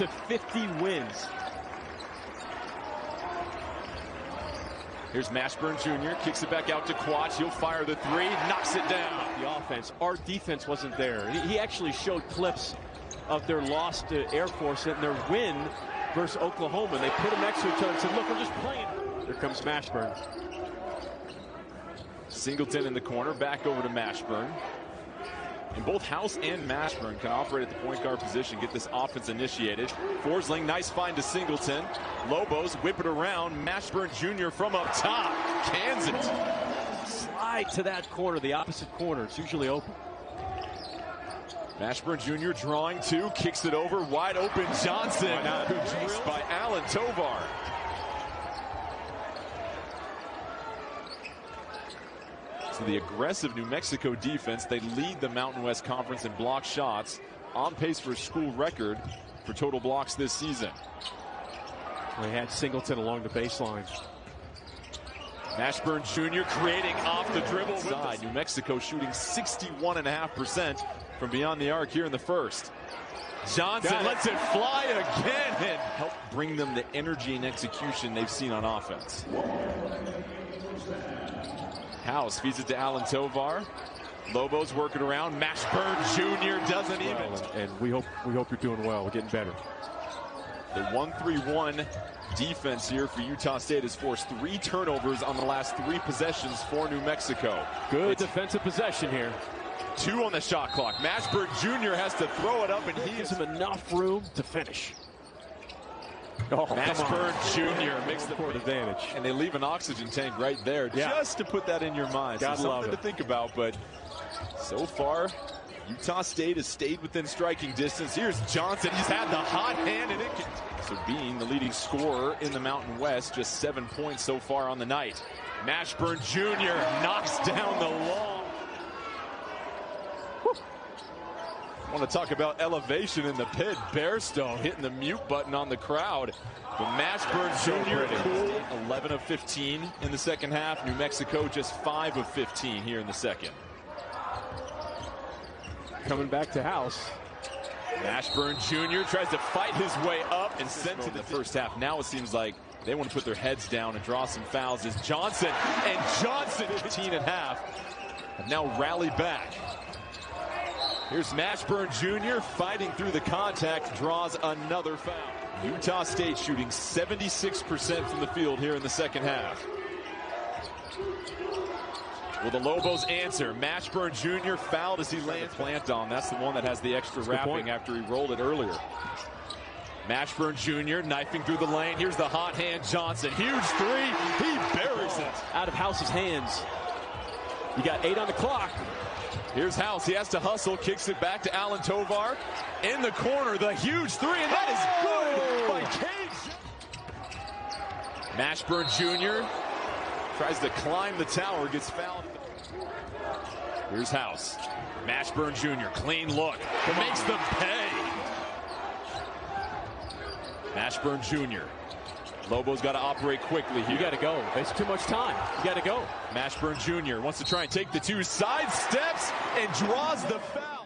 to 50 wins. Here's Mashburn Jr. Kicks it back out to Quach. He'll fire the three. Knocks it down. The offense. Our defense wasn't there. He actually showed clips of their loss to Air Force and their win versus Oklahoma. They put them next to each other and said, look, we're just playing. Here comes Mashburn. Singleton in the corner. Back over to Mashburn. And both House and Mashburn can operate at the point guard position, get this offense initiated. Forsling, nice find to Singleton. Lobos whip it around. Mashburn Jr. from up top. Cans it. Slide to that corner, the opposite corner. It's usually open. Mashburn Jr. drawing two, kicks it over. Wide open Johnson, who drills by Alan Tovar. So the aggressive New Mexico defense, they lead the Mountain West Conference in block shots, on pace for a school record for total blocks this season. They had Singleton along the baseline. Mashburn Jr. creating off the dribble side. New Mexico shooting 61.5% from beyond the arc here in the first. Johnson lets it fly again and help bring them the energy and execution they've seen on offense. House feeds it to Alan Tovar. Lobos working around. Mashburn Jr. doesn't even. And we hope you're doing well. We're getting better. The 1-3-1 defense here for Utah State has forced 3 turnovers on the last 3 possessions for New Mexico. Good defensive possession here. 2 on the shot clock. Mashburn Jr. has to throw it up, and he gives him enough room to finish. Oh, Mashburn Jr. makes the court advantage. And they leave an oxygen tank right there just to put that in your mind. So something to think about, but so far, Utah State has stayed within striking distance. Here's Johnson. He's had the hot hand, and it can. So being the leading scorer in the Mountain West, just 7 points so far on the night. Mashburn Jr. knocks down the long. I want to talk about elevation in the pit. Bairstow hitting the mute button on the crowd. But Mashburn Jr. cool. 11 of 15 in the second half. New Mexico just 5 of 15 here in the second. Coming back to House. Mashburn Jr. tries to fight his way up and sent to the first half. Now it seems like they want to put their heads down and draw some fouls as Johnson 15 and a half, have now rallied back. Here's Mashburn Jr. fighting through the contact, draws another foul. Utah State shooting 76% from the field here in the second half. Will the Lobos answer? Mashburn Jr. fouled as he lands. Plant on. That's the one that has the extra wrapping after he rolled it earlier. Mashburn Jr. knifing through the lane. Here's the hot hand Johnson. Huge three. He buries it. Out of House's hands. You got 8 on the clock. Here's House. He has to hustle. Kicks it back to Alan Tovar. In the corner, the huge three, and that is good by Cage. Mashburn Jr. tries to climb the tower, gets fouled. Here's House. Mashburn Jr. Clean look. Makes them pay. Mashburn Jr. Lobos got to operate quickly here. You got to go. It's too much time. You got to go. Mashburn Jr. wants to try and take the 2, side steps and draws the foul.